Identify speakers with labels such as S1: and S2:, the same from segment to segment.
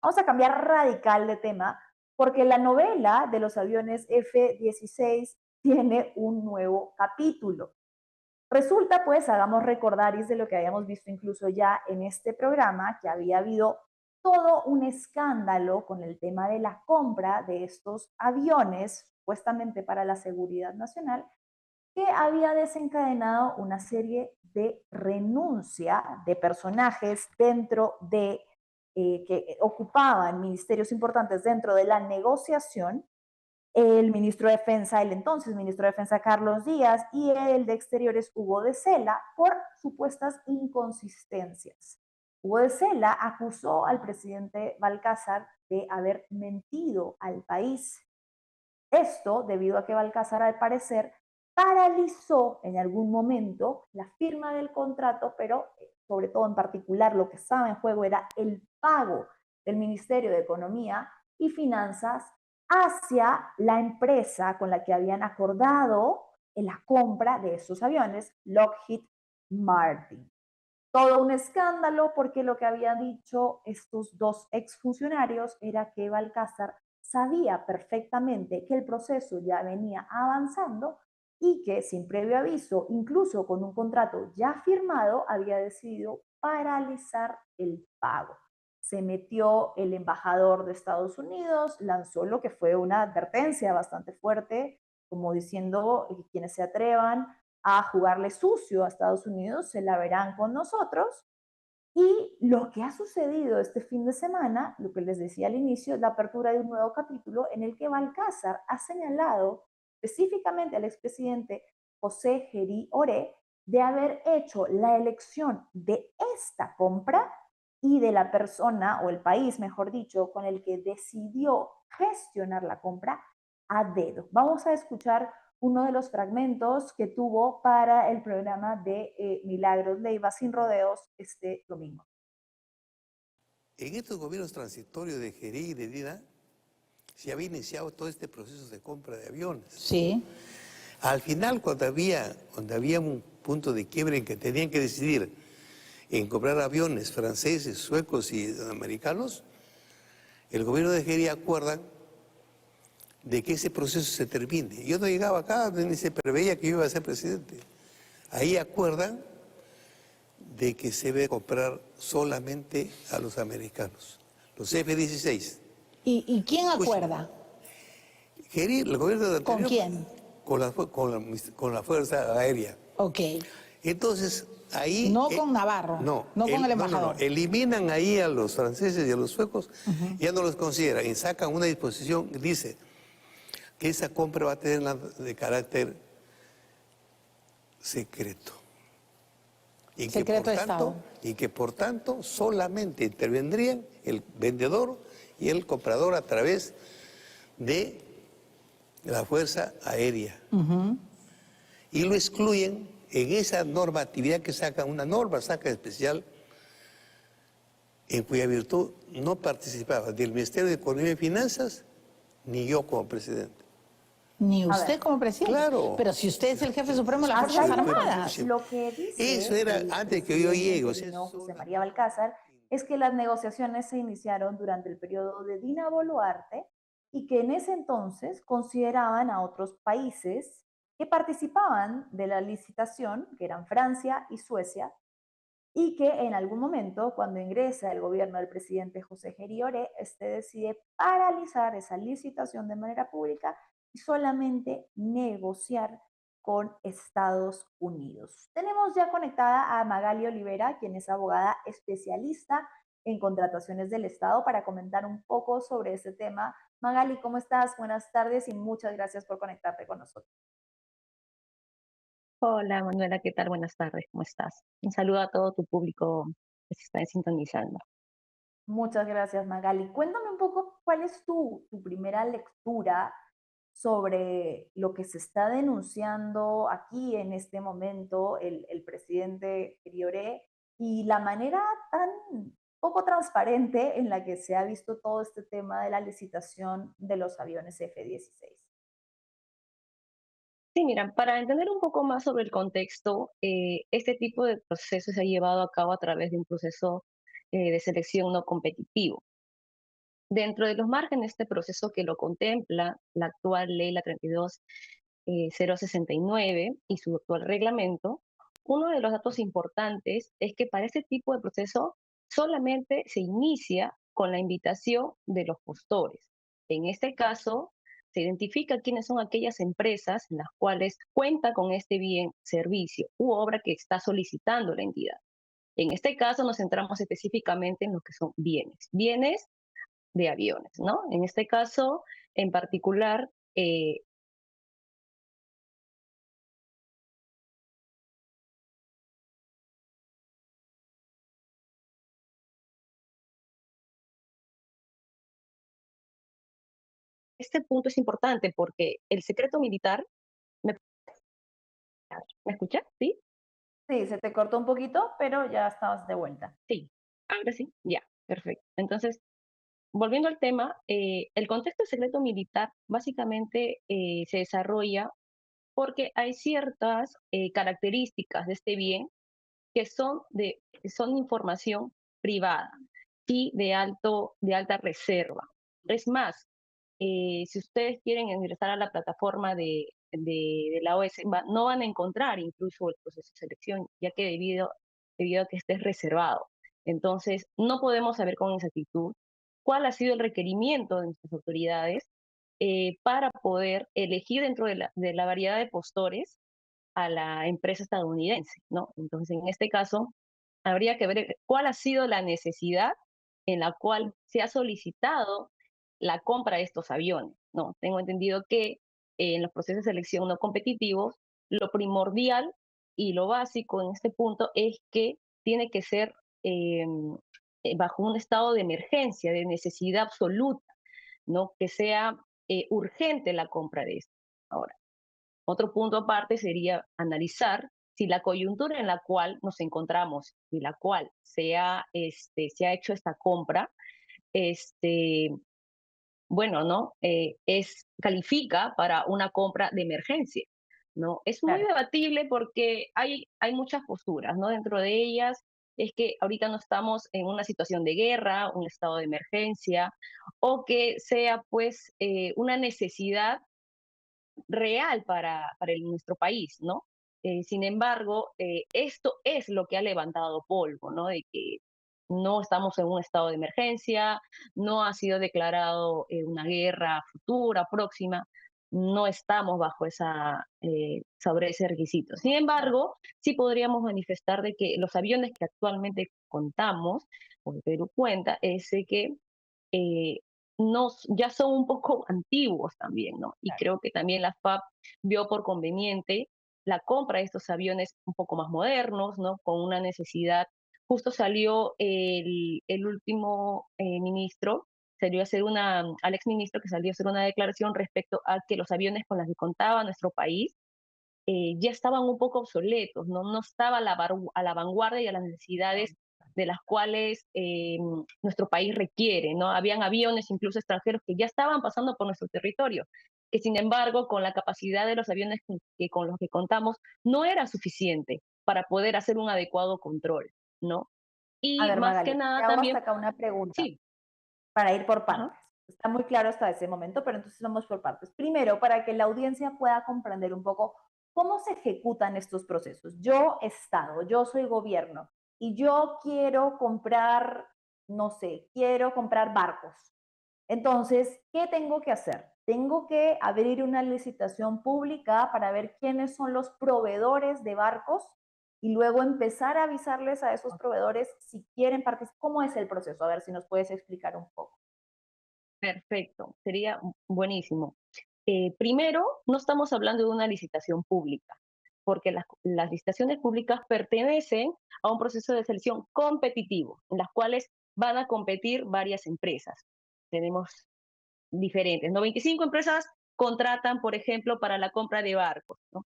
S1: Vamos a cambiar radical de tema porque la novela de los aviones F-16 tiene un nuevo capítulo. Resulta, pues, hagamos recordar, y es de lo que habíamos visto incluso ya en este programa, que había habido todo un escándalo con el tema de la compra de estos aviones, supuestamente para la seguridad nacional, que había desencadenado una serie de renuncia de personajes dentro de, que ocupaban ministerios importantes dentro de la negociación, el ministro de Defensa, el entonces ministro de Defensa Carlos Díaz, y el de Exteriores Hugo de Sela, por supuestas inconsistencias. Hugo de Sela acusó al presidente Balcázar de haber mentido al país. Esto debido a que Balcázar, al parecer, paralizó en algún momento la firma del contrato, pero sobre todo en particular lo que estaba en juego era el pago del Ministerio de Economía y Finanzas hacia la empresa con la que habían acordado en la compra de esos aviones, Lockheed Martin. Todo un escándalo porque lo que habían dicho estos dos exfuncionarios era que Balcázar sabía perfectamente que el proceso ya venía avanzando y que sin previo aviso, incluso con un contrato ya firmado, había decidido paralizar el pago. Se metió el embajador de Estados Unidos, lanzó lo que fue una advertencia bastante fuerte, como diciendo quienes se atrevan a jugarle sucio a Estados Unidos se la verán con nosotros. Y lo que ha sucedido este fin de semana, lo que les decía al inicio, es la apertura de un nuevo capítulo en el que Balcázar ha señalado específicamente al expresidente José Gerí Oré de haber hecho la elección de esta compra y de la persona, o el país, mejor dicho, con el que decidió gestionar la compra a dedo. Vamos a escuchar uno de los fragmentos que tuvo para el programa de Milagros Leiva sin rodeos este domingo.
S2: En estos gobiernos transitorios de Gerí y de Dina se había iniciado todo este proceso de compra de aviones.
S3: Sí.
S2: Al final, cuando había un punto de quiebre en que tenían que decidir en comprar aviones franceses, suecos y americanos, el gobierno de Gerí acuerdan de que ese proceso se termine. Yo no llegaba acá, ni se preveía que yo iba a ser presidente. Ahí acuerdan de que se debe comprar solamente a los americanos, los F-16.
S3: ¿Y quién
S2: Pues,
S3: acuerda?
S2: Gerí, el gobierno anterior,
S3: ¿Con quién?
S2: con la Fuerza Aérea.
S3: Ok.
S2: Entonces, ahí...
S3: No con Navarro, no con el embajador.
S2: Eliminan ahí a los franceses y a los suecos, ya no los consideran y sacan una disposición que dice que esa compra va a tener de carácter secreto.
S3: Secreto de Estado.
S2: Y que por tanto solamente intervendrían el vendedor y el comprador a través de la Fuerza Aérea. Y lo excluyen en esa normatividad que saca, una norma saca especial, en cuya virtud no participaba ni el Ministerio de Economía y Finanzas, ni yo como presidente.
S3: Ni usted como presidente.
S2: Claro.
S3: Pero si usted es el jefe supremo de las
S1: Hasta
S3: Fuerzas
S1: ahí nomás.
S3: Armadas.
S1: Lo que dice
S2: Eso era
S1: el
S2: antes que yo llegue. O sea,
S1: interino José María Balcázar es que las negociaciones se iniciaron durante el periodo de Dina Boluarte y que en ese entonces consideraban a otros países que participaban de la licitación, que eran Francia y Suecia, y que en algún momento, cuando ingresa el gobierno del presidente José Geriore, este decide paralizar esa licitación de manera pública y solamente negociar con Estados Unidos. Tenemos ya conectada a Magali Olivera, quien es abogada especialista en contrataciones del Estado, para comentar un poco sobre este tema. Magali, ¿cómo estás? Buenas tardes y muchas gracias por conectarte con nosotros.
S4: Hola Manuela, ¿qué tal? Buenas tardes, ¿cómo estás? Un saludo a todo tu público que se está sintonizando.
S1: Muchas gracias, Magali. Cuéntame un poco cuál es tu primera lectura sobre lo que se está denunciando aquí en este momento el presidente Grioré y la manera tan poco transparente en la que se ha visto todo este tema de la licitación de los aviones F-16.
S4: Sí, mira, para entender un poco más sobre el contexto, este tipo de proceso se ha llevado a cabo a través de un proceso de selección no competitivo. Dentro de los márgenes de este proceso que lo contempla la actual ley, la 32069 y su actual reglamento, uno de los datos importantes es que para este tipo de proceso solamente se inicia con la invitación de los postores. En este caso, se identifica quiénes son aquellas empresas en las cuales cuenta con este bien, servicio u obra que está solicitando la entidad. En este caso nos centramos específicamente en lo que son bienes de aviones, ¿no? En este caso, en particular, este punto es importante porque el secreto militar, ¿me, ¿me escuchas? ¿Sí?
S1: Sí, se te cortó un poquito, pero ya estabas de vuelta.
S4: Sí, ahora sí, ya, perfecto. Entonces, volviendo al tema, el contexto del secreto militar básicamente se desarrolla porque hay ciertas características de este bien que son información privada y de alta reserva. Es más, si ustedes quieren ingresar a la plataforma de la OS, no van a encontrar incluso el proceso de selección, ya que debido a que esté reservado. Entonces, no podemos saber con exactitud cuál ha sido el requerimiento de nuestras autoridades para poder elegir dentro de la variedad de postores a la empresa estadounidense, ¿no? Entonces, en este caso, habría que ver cuál ha sido la necesidad en la cual se ha solicitado la compra de estos aviones, ¿no? Tengo entendido que en los procesos de selección no competitivos, lo primordial y lo básico en este punto es que tiene que ser eh, bajo un estado de emergencia, de necesidad absoluta, ¿no? Que sea urgente la compra de esto. Ahora, otro punto aparte sería analizar si la coyuntura en la cual nos encontramos y la cual se ha hecho esta compra, este, bueno, ¿no? Califica para una compra de emergencia, ¿no? Es muy
S1: Claro.
S4: debatible porque hay muchas posturas, ¿no? Dentro de ellas es que ahorita no estamos en una situación de guerra, un estado de emergencia, o que sea pues una necesidad real para nuestro país, ¿no? Sin embargo, esto es lo que ha levantado polvo, ¿no? De que no estamos en un estado de emergencia, no ha sido declarado una guerra futura, próxima, no estamos bajo sobre ese requisito. Sin embargo, sí podríamos manifestar de que los aviones que actualmente contamos, o el Perú cuenta, es de que eh, ya son un poco antiguos también, ¿no? Y creo que también la FAB vio por conveniente la compra de estos aviones un poco más modernos, ¿no? Con una necesidad. Justo salió el último ministro, al ex ministro que salió a hacer una declaración respecto a que los aviones con los que contaba nuestro país ya estaban un poco obsoletos, no estaba a la vanguardia y a las necesidades de las cuales nuestro país requiere, ¿no? Habían aviones incluso extranjeros que ya estaban pasando por nuestro territorio, que sin embargo con la capacidad de los aviones con los que contamos no era suficiente para poder hacer un adecuado control, ¿no?
S1: A
S4: Y
S1: ver,
S4: más que
S1: Magali, te
S4: nada
S1: hago hasta
S4: también,
S1: acá una pregunta
S4: sí,
S1: para ir por
S4: ajá,
S1: partes. Está muy claro hasta ese momento, pero entonces vamos por partes. Primero, para que la audiencia pueda comprender un poco cómo se ejecutan estos procesos. Yo, Estado, yo soy gobierno y yo quiero comprar, no sé, quiero comprar barcos. Entonces, ¿qué tengo que hacer? Tengo que abrir una licitación pública para ver quiénes son los proveedores de barcos y luego empezar a avisarles a esos proveedores si quieren participar. ¿Cómo es el proceso? A ver si nos puedes explicar un poco.
S4: perfecto, sería buenísimo. Primero, no estamos hablando de una licitación pública, porque las licitaciones públicas pertenecen a un proceso de selección competitivo, en las cuales van a competir varias empresas. Tenemos diferentes, ¿no? 25 empresas contratan, por ejemplo, para la compra de barcos, ¿no?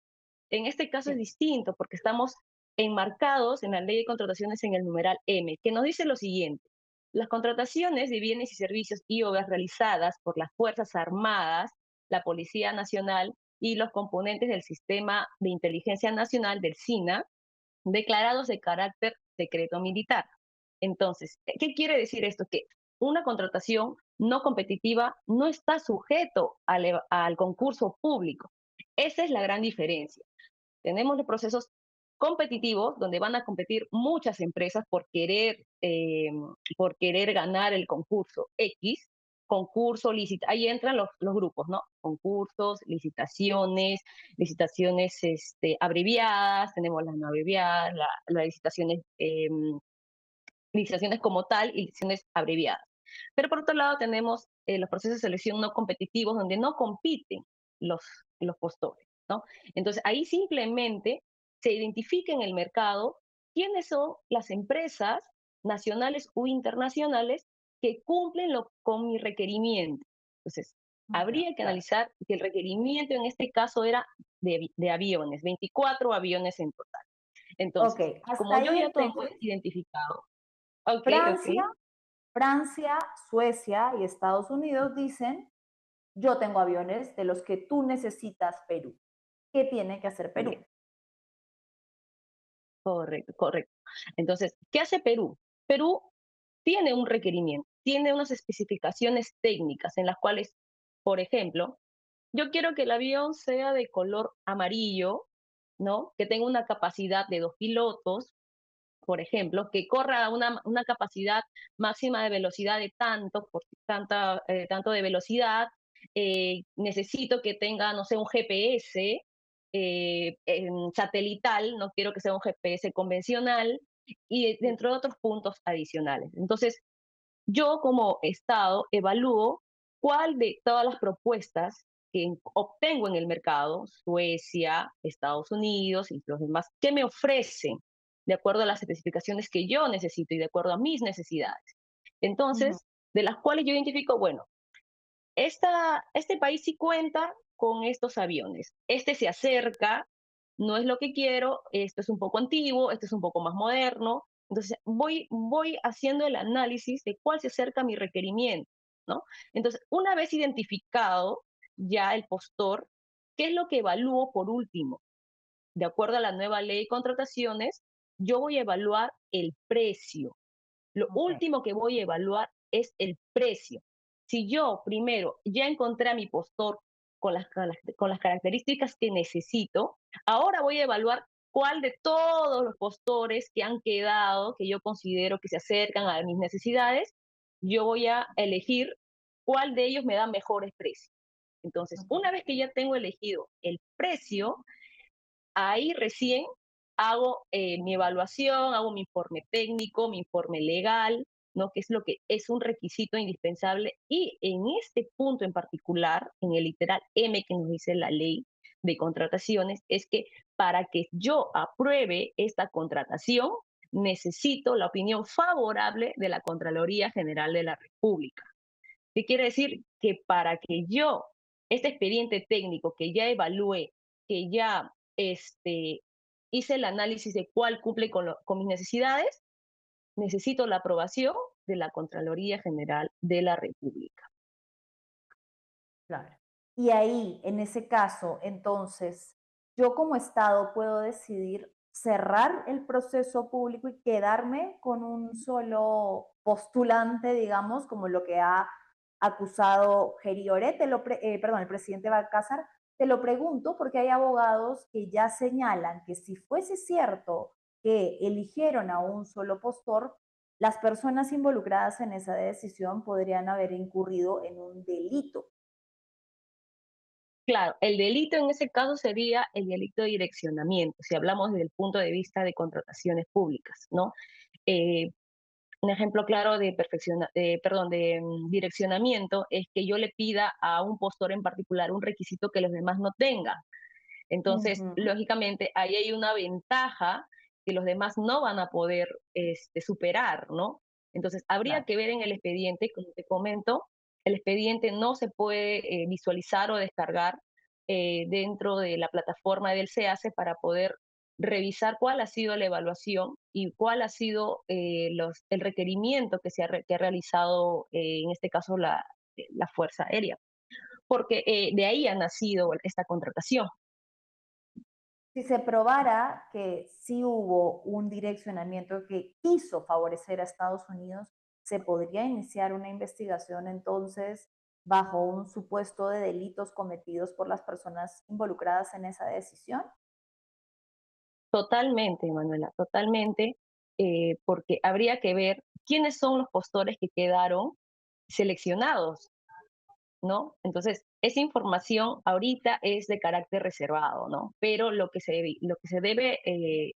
S4: En este caso es
S1: Sí.
S4: distinto porque estamos enmarcados en la ley de contrataciones en el numeral M, que nos dice lo siguiente. Las contrataciones de bienes y servicios y obras realizadas por las Fuerzas Armadas, la Policía Nacional y los componentes del Sistema de Inteligencia Nacional del SINA, declarados de carácter secreto militar. Entonces, ¿qué quiere decir esto? Que una contratación no competitiva no está sujeto al concurso público. Esa es la gran diferencia. Tenemos los procesos competitivos donde van a competir muchas empresas por querer ganar el concurso X, concurso, ahí entran los grupos, ¿no? Concursos, licitaciones abreviadas, tenemos las no abreviadas, las licitaciones como tal y licitaciones abreviadas. Pero por otro lado tenemos los procesos de selección no competitivos donde no compiten los, los postores, ¿no? Entonces ahí simplemente se identifica en el mercado quiénes son las empresas nacionales u internacionales que cumplen con mi requerimiento. Entonces, habría que analizar que el requerimiento en este caso era de aviones, 24 aviones en total. Entonces,
S1: Ok, hasta
S4: como yo
S1: ahí
S4: ya tengo
S1: entonces,
S4: identificado. Ok,
S1: Francia,
S4: ok.
S1: Francia, Suecia y Estados Unidos dicen, yo tengo aviones de los que tú necesitas, Perú. ¿Qué tiene que hacer Perú?
S4: Bien, correcto, correcto. Entonces, ¿qué hace Perú? Perú tiene un requerimiento, tiene unas especificaciones técnicas en las cuales, por ejemplo, yo quiero que el avión sea de color amarillo, ¿no? Que tenga una capacidad de 2 pilotos, por ejemplo, que corra una capacidad máxima de velocidad de tanto de velocidad, necesito que tenga, no sé, un GPS satelital, no quiero que sea un GPS convencional, y dentro de otros puntos adicionales. Entonces, yo como Estado evalúo cuál de todas las propuestas que obtengo en el mercado, Suecia, Estados Unidos y los demás, ¿qué me ofrecen de acuerdo a las especificaciones que yo necesito y de acuerdo a mis necesidades?
S1: Ujú.
S4: Entonces, de las cuales yo identifico, bueno, este país sí cuenta con estos aviones, este se acerca, no es lo que quiero, esto es un poco antiguo, esto es un poco más moderno. Entonces, voy haciendo el análisis de cuál se acerca a mi requerimiento, ¿no? Entonces, una vez identificado ya el postor, ¿qué es lo que evalúo por último? De acuerdo a la nueva ley de contrataciones, yo voy a evaluar el precio. Lo
S1: Ok,
S4: último que voy a evaluar es el precio. Si yo primero ya encontré a mi postor con las características que necesito, ahora voy a evaluar cuál de todos los postores que han quedado, que yo considero que se acercan a mis necesidades, yo voy a elegir cuál de ellos me da mejores precios. Entonces,
S1: ok,
S4: una vez que ya tengo elegido el precio, ahí recién hago mi evaluación, hago mi informe técnico, mi informe legal, ¿no? Que es lo que es un requisito indispensable. Y en este punto en particular, en el literal M que nos dice la ley de contrataciones, es que para que yo apruebe esta contratación, necesito la opinión favorable de la Contraloría General de la República. ¿Qué quiere decir? Que para que yo, este expediente técnico que ya evalué, que ya hice el análisis de cuál cumple con mis necesidades, necesito la aprobación de la Contraloría General de la República.
S1: claro. Y ahí, en ese caso, entonces, yo como Estado puedo decidir cerrar el proceso público y quedarme con un solo postulante, digamos, como lo que ha acusado Geriore, perdón, el presidente Balcázar. Te lo pregunto porque hay abogados que ya señalan que si fuese cierto que eligieron a un solo postor, las personas involucradas en esa decisión podrían haber incurrido en un delito.
S4: Claro, el delito en ese caso sería el delito de direccionamiento, si hablamos desde el punto de vista de contrataciones públicas, ¿no? Eh, un ejemplo claro de direccionamiento es que yo le pida a un postor en particular un requisito que los demás no tengan. Entonces,
S1: Ujú,
S4: lógicamente, ahí hay una ventaja que los demás no van a poder superar, ¿no? Entonces, habría
S1: claro.
S4: que ver en el expediente, como te comento, el expediente no se puede visualizar o descargar dentro de la plataforma del SEACE para poder revisar cuál ha sido la evaluación y cuál ha sido el requerimiento que ha realizado, en este caso, la Fuerza Aérea, porque de ahí ha nacido esta contratación.
S1: Si se probara que sí hubo un direccionamiento que quiso favorecer a Estados Unidos, ¿se podría iniciar una investigación entonces bajo un supuesto de delitos cometidos por las personas involucradas en esa decisión?
S4: Totalmente, Manuela, totalmente, porque habría que ver quiénes son los postores que quedaron seleccionados, ¿no? Entonces, esa información ahorita es de carácter reservado, ¿no? Pero lo que se debe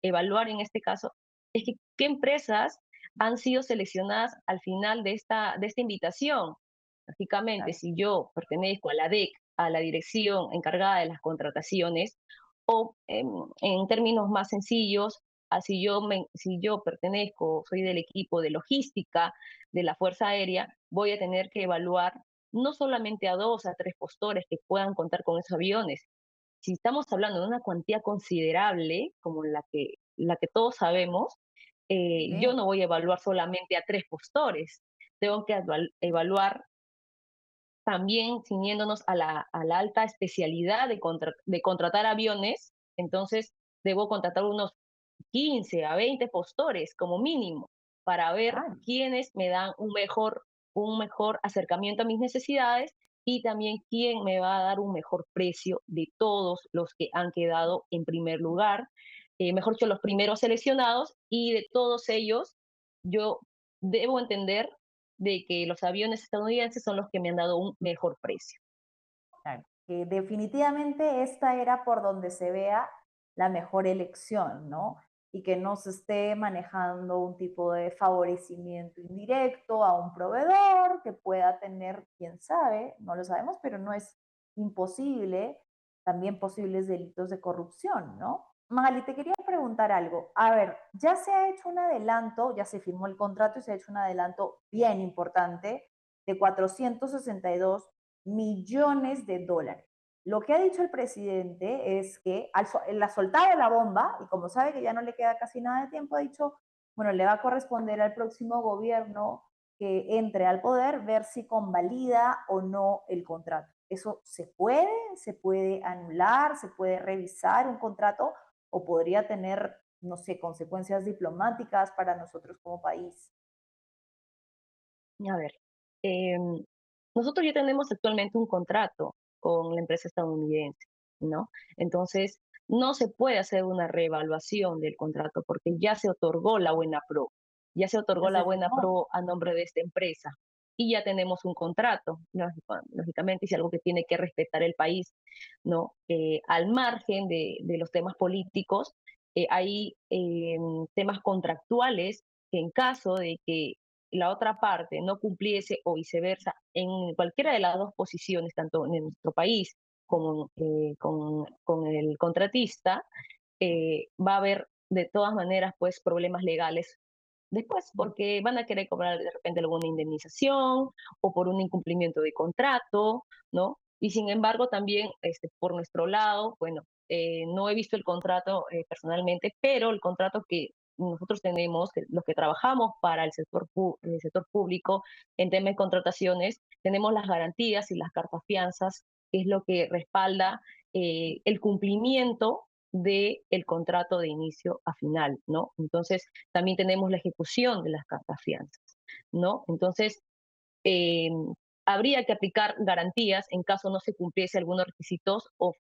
S4: evaluar en este caso es que qué empresas han sido seleccionadas al final de esta invitación. Lógicamente,
S1: Claro.
S4: si yo pertenezco a la DEC, a la dirección encargada de las contrataciones, o en términos más sencillos, si yo pertenezco, soy del equipo de logística de la Fuerza Aérea, voy a tener que evaluar no solamente a 2 a 3 postores que puedan contar con esos aviones. Si estamos hablando de una cuantía considerable, como la que todos sabemos, yo
S1: Sí,
S4: no voy a evaluar solamente a 3 postores. Tengo que evaluar también ciñéndonos a la alta especialidad de contratar aviones. Entonces debo contratar unos 15 a 20 postores como mínimo para ver
S1: claro.
S4: quiénes me dan un mejor acercamiento a mis necesidades y también quién me va a dar un mejor precio de todos los que han quedado en primer lugar, mejor dicho, los primeros seleccionados, y de todos ellos yo debo entender de que los aviones estadounidenses son los que me han dado un mejor precio.
S1: Claro, que definitivamente esta era por donde se vea la mejor elección, ¿no? Y que no se esté manejando un tipo de favorecimiento indirecto a un proveedor que pueda tener, quién sabe, no lo sabemos, pero no es imposible, también posibles delitos de corrupción, ¿no? Magali, te quería preguntar algo. A ver, ya se ha hecho un adelanto, ya se firmó el contrato y se ha hecho un adelanto bien importante de 462 millones de dólares. Lo que ha dicho el presidente es que él ha soltado la bomba y como sabe que ya no le queda casi nada de tiempo, ha dicho, bueno, le va a corresponder al próximo gobierno que entre al poder ver si convalida o no el contrato. ¿Eso se puede anular, se puede revisar un contrato o podría tener, no sé, consecuencias diplomáticas para nosotros como país?
S4: A ver, em, nosotros ya tenemos actualmente un contrato con la empresa estadounidense, ¿no? Entonces, no se puede hacer una reevaluación del contrato porque ya se otorgó la buena pro, ya se otorgó
S1: Ya
S4: la
S1: se
S4: buena
S1: firmó.
S4: pro a nombre de esta empresa y ya tenemos un contrato, lógicamente es algo que tiene que respetar el país, ¿no? Al margen de los temas políticos, hay temas contractuales que en caso de que la otra parte no cumpliese o viceversa, en cualquiera de las dos posiciones, tanto en nuestro país como con el contratista, va a haber de todas maneras pues problemas legales después, porque van a querer cobrar de repente alguna indemnización o por un incumplimiento de contrato, ¿no? Y sin embargo, también por nuestro lado, bueno, no he visto el contrato personalmente, pero el contrato que nosotros tenemos, los que trabajamos para el sector público en temas de contrataciones, tenemos las garantías y las cartas fianzas, que es lo que respalda el cumplimiento del contrato de inicio a final, ¿no? Entonces, también tenemos la ejecución de las cartas fianzas, ¿no? Entonces, eh, habría que aplicar garantías en caso no se cumpliese algunos requisitos o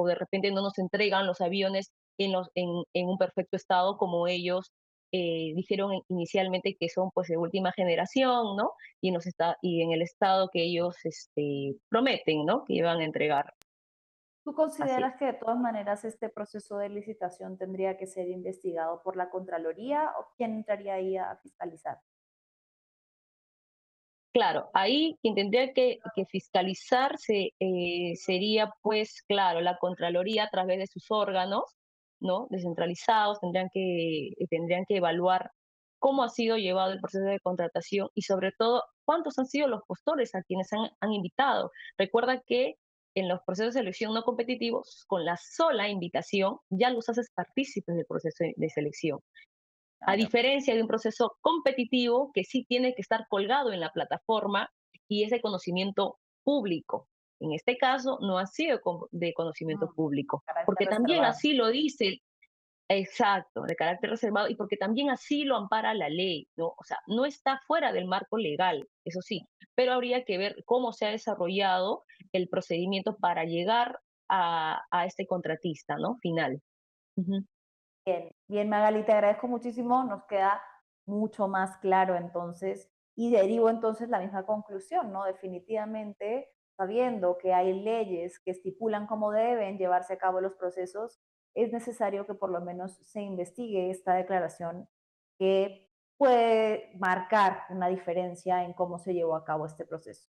S4: de repente no nos entregan los aviones en un perfecto estado como ellos dijeron inicialmente que son pues de última generación, ¿no? Y en el estado que ellos prometen, ¿no? Que iban a entregar.
S1: ¿Tú
S4: Así es.
S1: consideras que de todas maneras este proceso de licitación tendría que ser investigado por la Contraloría o quién entraría ahí a fiscalizar?
S4: Claro, ahí quien tendría que fiscalizarse sería, pues, claro, la Contraloría a través de sus órganos, ¿no? Descentralizados, tendrían que evaluar cómo ha sido llevado el proceso de contratación y sobre todo cuántos han sido los postores a quienes han invitado. Recuerda que en los procesos de selección no competitivos, con la sola invitación, ya los haces partícipes del proceso de selección. A
S1: Claro,
S4: diferencia de un proceso competitivo que sí tiene que estar colgado en la plataforma y es de conocimiento público. En este caso no ha sido de conocimiento público,
S1: carácter
S4: porque también
S1: reservado.
S4: así lo dice Exacto, de carácter reservado y porque también así lo ampara la ley, ¿no? O sea, no está fuera del marco legal, eso sí, pero habría que ver cómo se ha desarrollado el procedimiento para llegar a este contratista, ¿no? Final. Ujú.
S1: Bien, bien Magali, te agradezco muchísimo, nos queda mucho más claro entonces y derivo entonces la misma conclusión, ¿no? Definitivamente, sabiendo que hay leyes que estipulan cómo deben llevarse a cabo los procesos, es necesario que por lo menos se investigue esta declaración que puede marcar una diferencia en cómo se llevó a cabo este proceso.